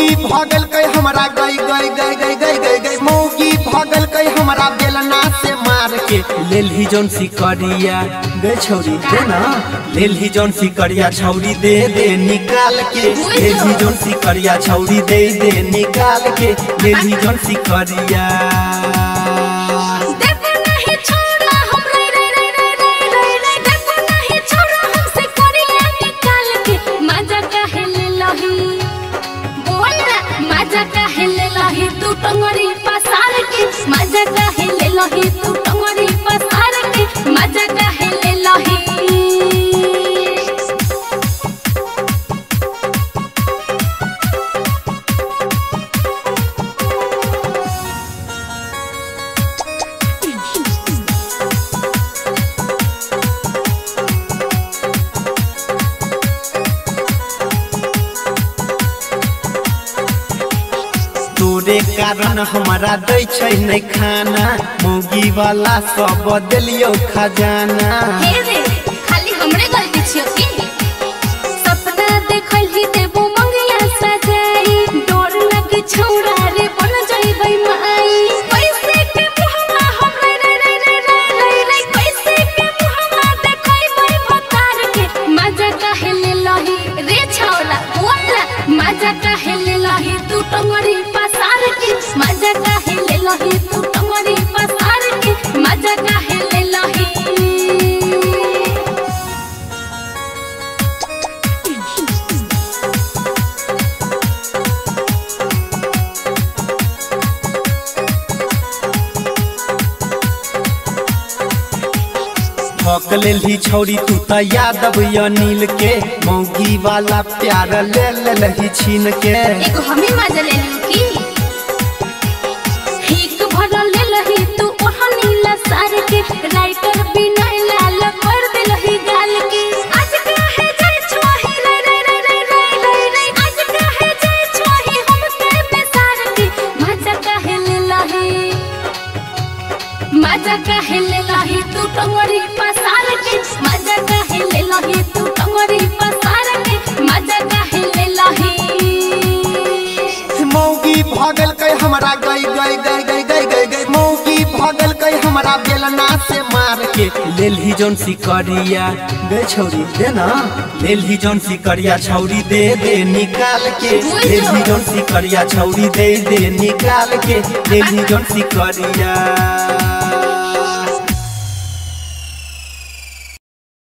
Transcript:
मौगी भगल कई हमरा गई गई गई गई गई गई गई मौगी भगल कई हमरा बेलना से मार के लेलही जौन सिकरिया दे छौरी दे ना लेलही जौन सिकरिया छौरी दे दे निकाल के लेलही जौन सिकरिया छौरी दे दे निकाल के लेलही जौन सिकरिया तू टंगरी पसार के मजा काहे ले लही तू टंगरी पसार के मजा काहे ले लही तोरे कारण हमारा दै छै नै खाना मौगी वाला सब बदलियो खजाना हे रे खाली हमरे गलती छियो की सपना देखल ही देबो मंगिया सजाई डोर लगे छौरा रे बन जइबै माई पैसे के मुहवा हमरे रे रे रे रे रे पैसे के मुहवा देखइबै भतार के मजा काहे ले लही रे छौरा बोला मजा काहे ले लही तू टंगरी पसार के मजा काहे ले लही तू टंगरी पसार के मजा काहे ले लही ठक लेलही छौरी तू त यादव अनिल के मौगी वाला प्यार ले लेलही छीन के एगो हमें मजा ले लू की हिक भरल ले लही तू ओहनी ला सार के राइटर बिना लाल कर दे लही गाल के आज काहे जाय छोही रे रे रे रे रे रे आज काहे जाय छोही हम के बेसार के मजा काहे ले लही मजा काहे ले लही तू टंगरी पसार के मजा काहे ले लही तू टंगरी पसार के मजा काहे ले लही मौगी भगल कई हमरा गई गई गई गई गई गई गई मौगी भगल कई हमरा बेलना से मार के लेलही जौन सिकरिया दे छौरी दे ना लेलही जौन सिकरिया छौरी दे दे निकाल के लेलही जौन सिकरिया छौरी दे दे निकाल के लेलही जौन सिकरिया